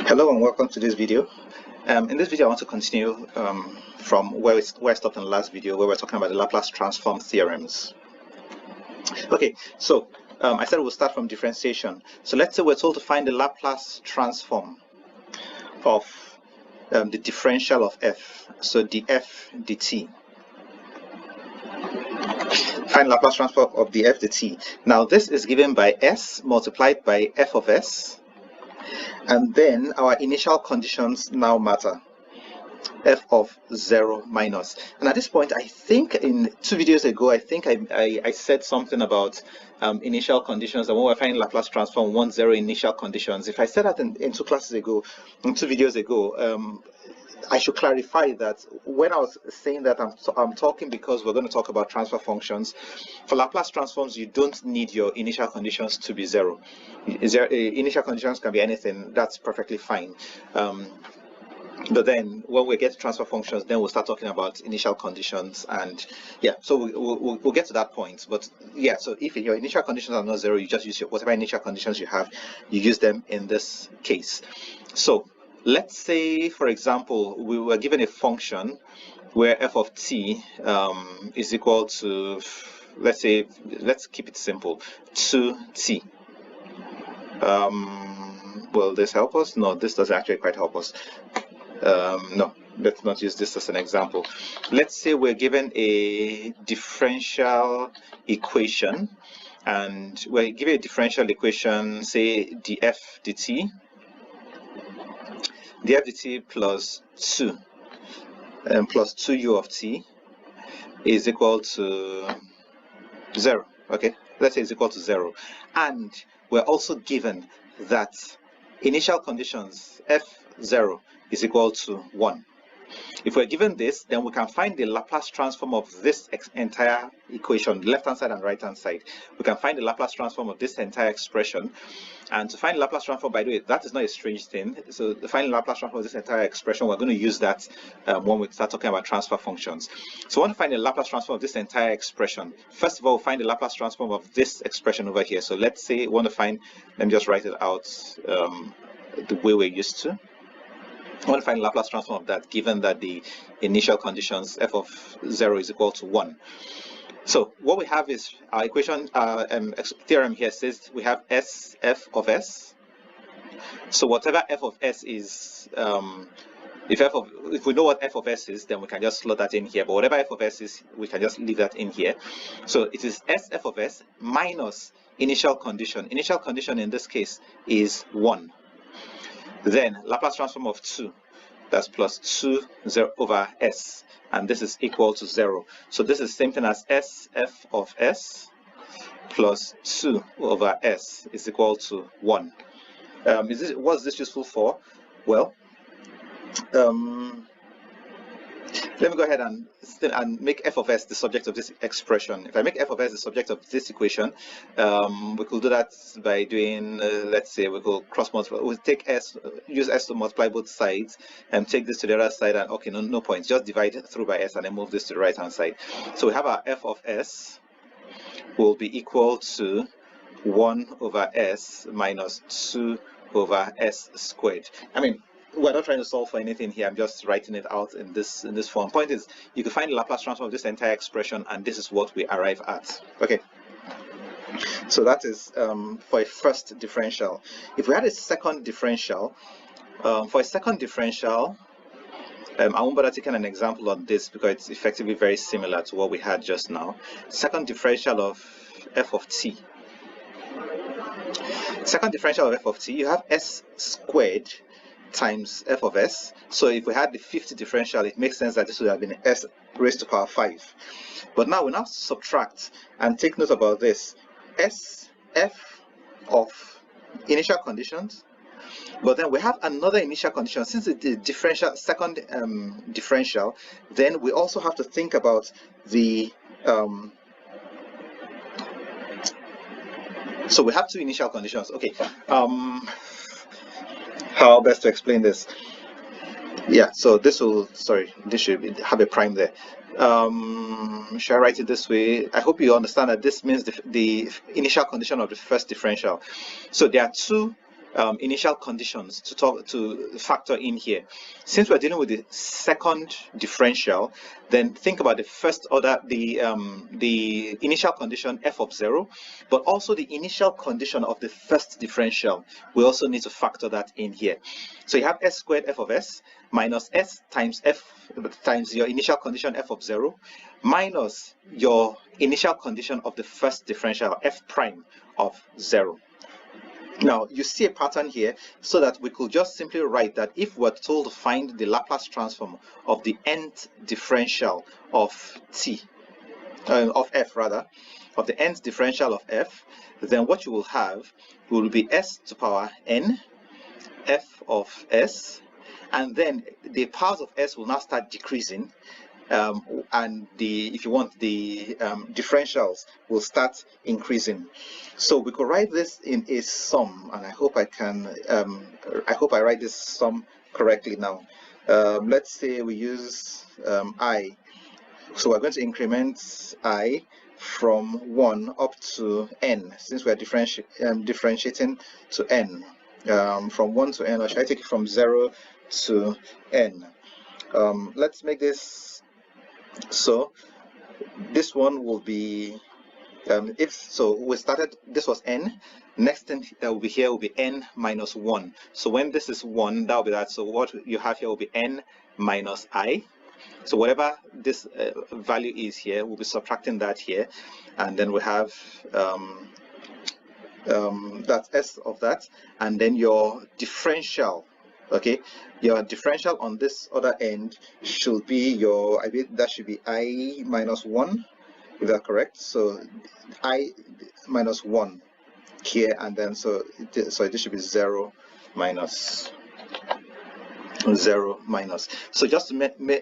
Hello and welcome to this video. In this video I want to continue from where I stopped in the last video, where we're talking about the Laplace transform theorems. Okay, so I said we'll start from differentiation. So let's say we're told to find the Laplace transform of the differential of f, so df dt. Find Laplace transform of the f dt. Now this is given by s multiplied by f of s, and then our initial conditions now matter, f of 0 minus. And at this point, I think in 2 videos ago, I think I said something about initial conditions, and when we're finding Laplace transform, 1, 0 initial conditions. If I said that in 2 classes ago, in 2 videos ago, I should clarify that when I was saying that I'm talking because we're going to talk about transfer functions. For Laplace transforms, you don't need your initial conditions to be 0. Initial conditions can be anything. That's perfectly fine. But then when we get to transfer functions, then we'll start talking about initial conditions, and yeah, so we'll get to that point. But yeah, so if your initial conditions are not 0, you just use whatever initial conditions you have, you use them in this case. So let's say, for example, we were given a function where f of t is equal to, let's keep it simple, 2t. Will this help us? No, this doesn't actually quite help us. No, let's not use this as an example. Let's say we're given a differential equation, and we're given a differential equation, say df dt plus 2 plus 2u of t is equal to 0. Okay, let's say it's equal to 0, and we're also given that initial conditions f0 is equal to 1. If we're given this, then we can find the Laplace transform of this entire equation, left hand side and right hand side. We can find the Laplace transform of this entire expression. And to find the Laplace transform, by the way, that is not a strange thing. So to find the Laplace transform of this entire expression, we're going to use that when we start talking about transfer functions. So we want to find the Laplace transform of this entire expression. First of all, find the Laplace transform of this expression over here. So let's say we want to find, let me just write it out the way we're used to. I want to find the Laplace transform of that, given that the initial conditions f of 0 is equal to 1. So what we have is our equation, theorem here says we have s f of s. So whatever f of s is, if we know what f of s is, then we can just slot that in here. But whatever f of s is, we can just leave that in here. So it is s f of s minus initial condition. Initial condition in this case is 1. Then Laplace transform of 2, that's plus 2 0 over s, and this is equal to 0. So this is the same thing as s f of s plus 2 over s is equal to 1. What's this useful for? Well, let me go ahead and make f of s the subject of this expression. If I make f of s the subject of this equation, we could do that by doing, let's say, we could cross multiply. We'll take s, use s to multiply both sides, and take this to the other side, and okay, no points. Just divide through by s, and then move this to the right hand side. So we have our f of s will be equal to 1 over s minus 2 over s squared. I mean, we're not trying to solve for anything here. I'm just writing it out in this form. Point is, you can find the Laplace transform of this entire expression, and this is what we arrive at. Okay. So that is for a first differential. If we had a second differential, for a second differential, I won't bother taking an example on this because it's effectively very similar to what we had just now. Second differential of f of t. Second differential of f of t, you have s squared times f of s. So if we had the fifth differential, it makes sense that this would have been s raised to power 5. But now we now subtract and take note about this. S f of initial conditions, but then we have another initial condition. Since it's the differential, second differential, then we also have to think about the so we have 2 initial conditions. Okay, how best to explain this? Yeah, so this should have a prime there. Should I write it this way? I hope you understand that this means the initial condition of the first differential. So there are 2 initial conditions to factor in here. Since we're dealing with the second differential, then think about the first order, the initial condition f of 0, but also the initial condition of the first differential. We also need to factor that in here. So you have s squared f of s minus s times f times your initial condition f of 0 minus your initial condition of the first differential f prime of 0. Now you see a pattern here, so that we could just simply write that if we're told to find the Laplace transform of the nth differential of of f rather, of the nth differential of f, then what you will have will be s to power n f of s, and then the powers of s will now start decreasing, and if you want, the differentials will start increasing. So we could write this in a sum, and I hope I write this sum correctly now. Let's say we use I. So we're going to increment I from 1 up to n, since we're differentiating to n, from 1 to n, or should I take it from 0 to n? Let's make this so. This one will be, if so, we started, this was n, next thing that will be here will be n minus 1. So when this is 1, that will be that. So what you have here will be n minus I. So whatever this value is here, we'll be subtracting that here, and then we have that's s of that, and then your differential. Okay, your differential on this other end should be your, I mean, that should be I minus 1, if that's correct. So I minus 1 here, and then so this should be 0 minus 0 minus. So just to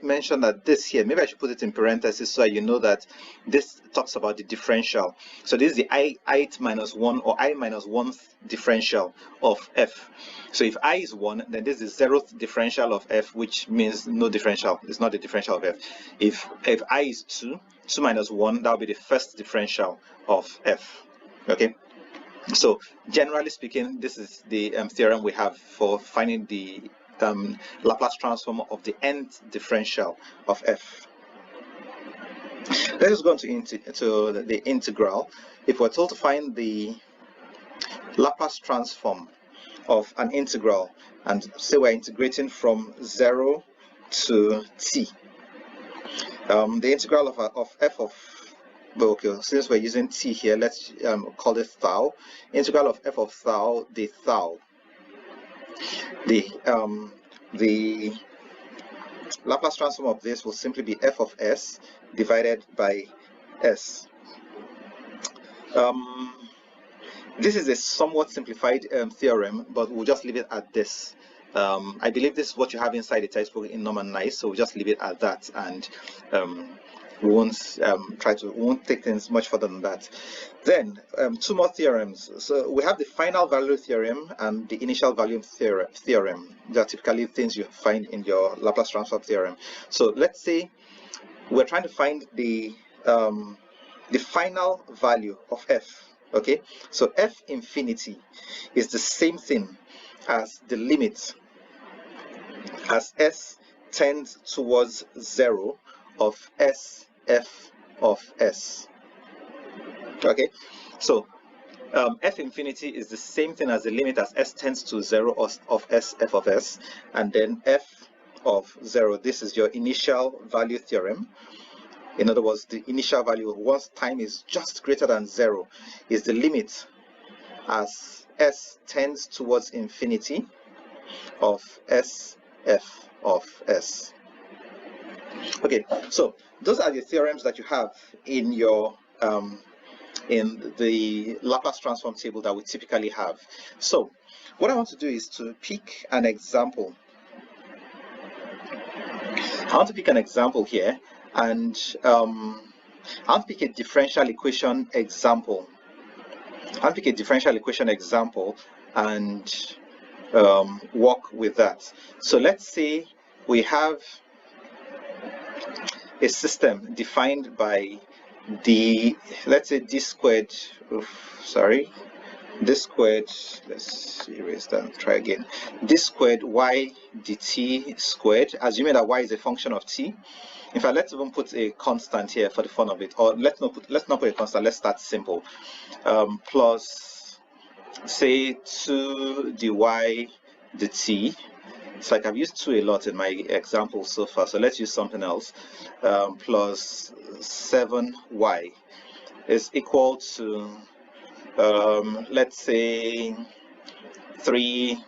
mention that this here, maybe I should put it in parentheses so you know that this talks about the differential. So this is the ith minus 1 or I minus 1th differential of f. So if I is 1, then this is 0th differential of f, which means no differential. It's not the differential of f. If I is 2 minus 1, that will be the first differential of f. Okay. So generally speaking, this is the theorem we have for finding the Laplace transform of the nth differential of f. Let us go into the integral. If we're told to find the Laplace transform of an integral, and say we're integrating from 0 to t, the integral of f of, okay, since we're using t here, let's call it tau. Integral of f of tau, the tau. The Laplace transform of this will simply be f of s divided by s. This is a somewhat simplified theorem, but we'll just leave it at this. I believe this is what you have inside the textbook in Norman Nice, so we'll just leave it at that, and we won't take things much further than that. Then two more theorems. So we have the final value theorem and the initial value theorem. They are typically things you find in your Laplace transform theorem. So let's say we're trying to find the final value of f. Okay, so f infinity is the same thing as the limit as s tends towards 0 of s f of s. Okay, so f infinity is the same thing as the limit as s tends to 0 of s f of s, and then f of 0, this is your initial value theorem. In other words, the initial value once time is just greater than 0 is the limit as s tends towards infinity of s f of s. Okay, so those are the theorems that you have in your in the Laplace transform table that we typically have. So what I want to do is to pick an example. I want to pick an example here, and I want to pick a differential equation example. And work with that. So let's say we have a system defined by let's say d squared, this squared, let's erase that and try again. This squared y dt squared, assuming that y is a function of t. In fact, let's even put a constant here for the fun of it, or let's not put a constant. Let's start simple. Plus, say 2 dy dt. It's like I've used 2 a lot in my example so far, so let's use something else. Plus 7y is equal to let's say 3x.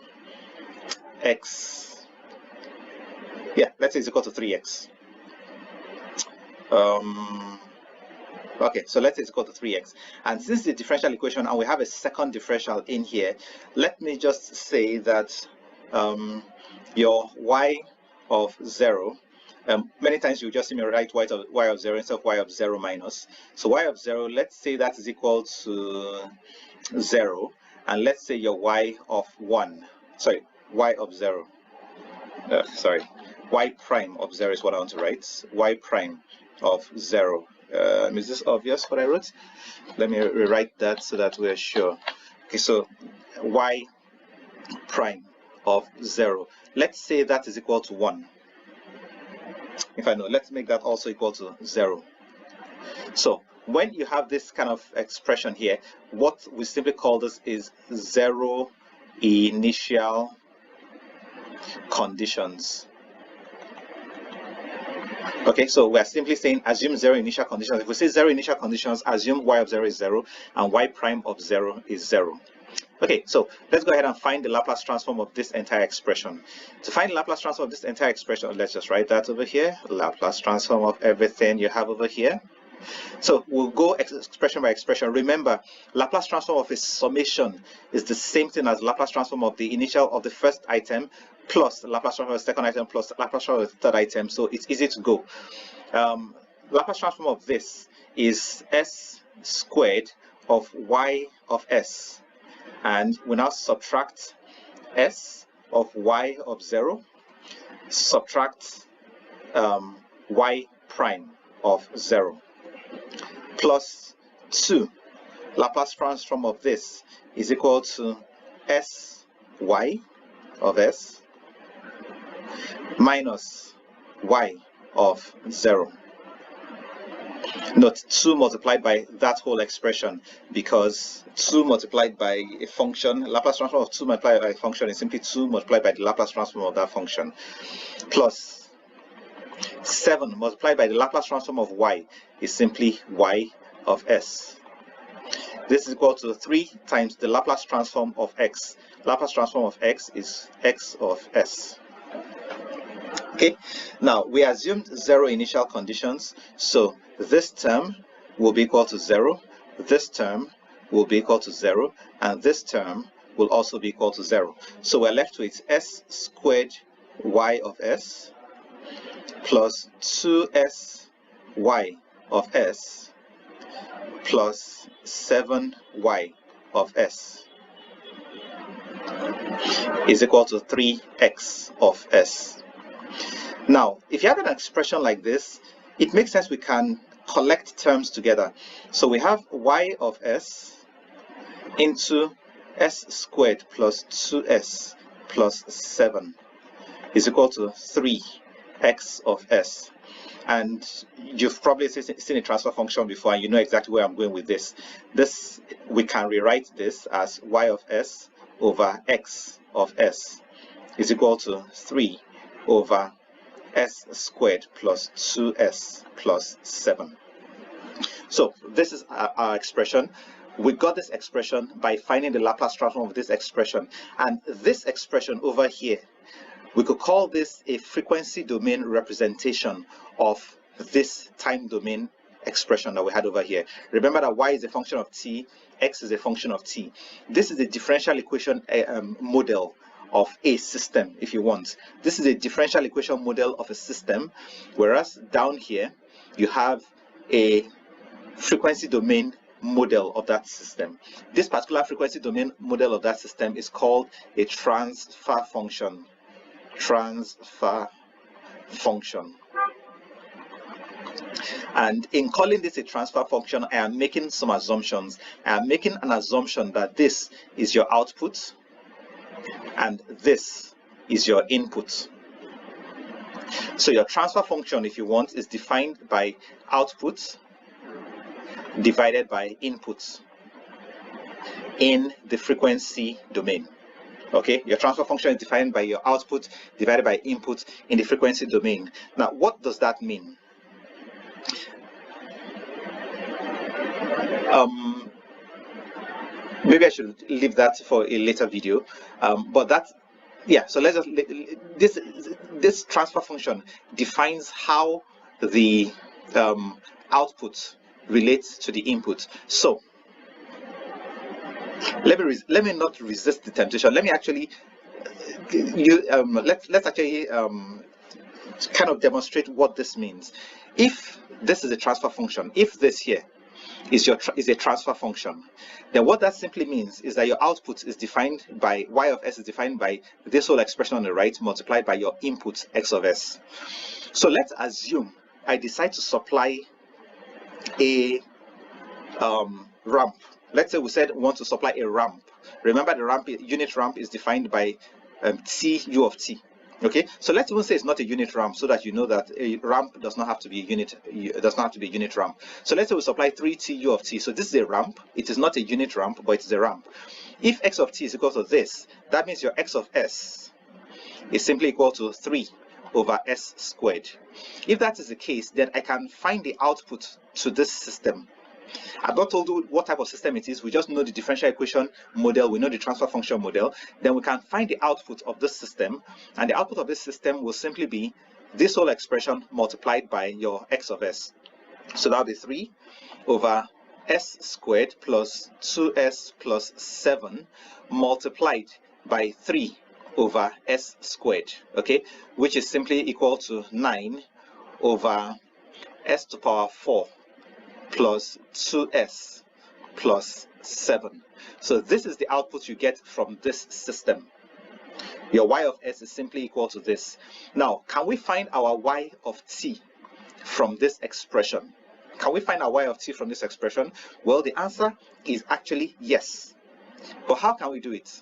Yeah, let's say it's equal to 3x. Okay, so let's say it's equal to 3x. And since the differential equation and we have a second differential in here, let me just say that your y of 0, many times you just see me write y of 0 instead of y of 0 minus. So y of 0, let's say that is equal to 0, and let's say your y of 1, sorry, y of 0, y prime of 0 is what I want to write, y prime of 0. Is this obvious what I wrote? Let me rewrite that so that we're sure. Okay, so y prime of 0, let's say that is equal to 1. In fact, no, let's make that also equal to 0. So when you have this kind of expression here, what we simply call this is 0 initial conditions. Okay, so we're simply saying assume 0 initial conditions. If we say 0 initial conditions, assume y of 0 is 0 and y prime of 0 is 0. Okay, so let's go ahead and find the Laplace transform of this entire expression. To find the Laplace transform of this entire expression, let's just write that over here. Laplace transform of everything you have over here. So we'll go expression by expression. Remember, Laplace transform of a summation is the same thing as Laplace transform of the initial of the first item plus Laplace transform of the second item plus Laplace transform of the third item. So it's easy to go. Laplace transform of this is s squared of y of s. And we now subtract s of y of 0, subtract y prime of 0, plus 2. Laplace transform of this is equal to sy of s minus y of 0. Note 2 multiplied by that whole expression, because 2 multiplied by a function, Laplace transform of 2 multiplied by a function is simply 2 multiplied by the Laplace transform of that function, plus 7 multiplied by the Laplace transform of y is simply y of s. This is equal to 3 times the Laplace transform of x. Laplace transform of x is x of s. Okay, now we assumed 0 initial conditions, so this term will be equal to 0, this term will be equal to 0, and this term will also be equal to 0. So we're left with s squared y of s plus 2s y of s plus 7y of s is equal to 3x of s. Now, if you have an expression like this, it makes sense we can collect terms together. So we have y of s into s squared plus 2s plus 7 is equal to 3x of s. And you've probably seen a transfer function before, and you know exactly where I'm going with this. We can rewrite this as y of s over x of s is equal to 3 over s squared plus 2s plus 7. So this is our expression. We got this expression by finding the Laplace transform of this expression. And this expression over here, we could call this a frequency domain representation of this time domain expression that we had over here. Remember that y is a function of t, x is a function of t. This is the differential equation model of a system, if you want. This is a differential equation model of a system, whereas down here you have a frequency domain model of that system. This particular frequency domain model of that system is called a transfer function. Transfer function. And in calling this a transfer function, I am making some assumptions. I am making an assumption that this is your output and this is your input. So your transfer function, if you want, is defined by output divided by input in the frequency domain. Okay, your transfer function is defined by your output divided by input in the frequency domain. Now, what does that mean? Maybe I should leave that for a later video. But that, yeah. So let's just this transfer function defines how the output relates to the input. So let me not resist the temptation. Let me actually let's actually kind of demonstrate what this means. If this is a transfer function, if this here is a transfer function, then what that simply means is that your output is defined by y of s is defined by this whole expression on the right multiplied by your input x of s. So let's assume I decide to supply a ramp. Let's say we said we want to supply a ramp. Remember, the unit ramp is defined by t u of t. Okay, so let's even say it's not a unit ramp, so that you know that a ramp does not have to be a unit. It does not have to be a unit ramp. So let's say we supply 3t u of t. So this is a ramp. It is not a unit ramp, but it is a ramp. If x of t is equal to this, that means your x of s is simply equal to 3 over s squared. If that is the case, then I can find the output to this system. I've not told you what type of system it is. We just know the differential equation model. We know the transfer function model. Then we can find the output of this system. And the output of this system will simply be this whole expression multiplied by your x of s. So that'll be 3 over s squared plus 2s plus 7 multiplied by 3 over s squared. Okay, which is simply equal to 9 over s to the power 4 plus 2s plus 7. So this is the output you get from this system. Your y of s is simply equal to this. Now, can we find our y of t from this expression? Can we find our y of t from this expression? Well, the answer is actually yes. But how can we do it?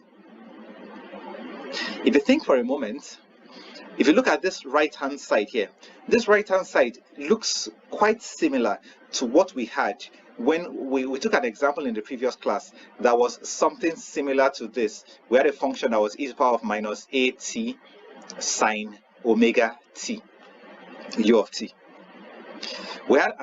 If you think for a moment, if you look at this right-hand side here, this right-hand side looks quite similar to what we had when we took an example in the previous class that was something similar to this. We had a function that was e to the power of minus at sine omega t u of t. We had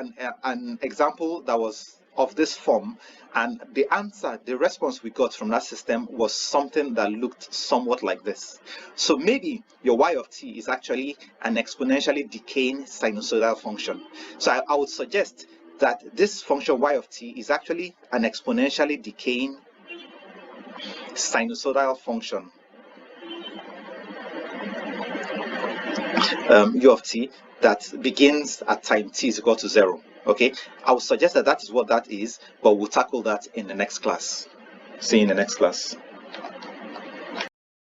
an example that was of this form, and the answer, the response we got from that system was something that looked somewhat like this. So maybe your y of t is actually an exponentially decaying sinusoidal function. So I would suggest that this function y of t is actually an exponentially decaying sinusoidal function u of t that begins at time t is equal to 0. Okay, I would suggest that that is what that is, but we'll tackle that in the next class. See you in the next class.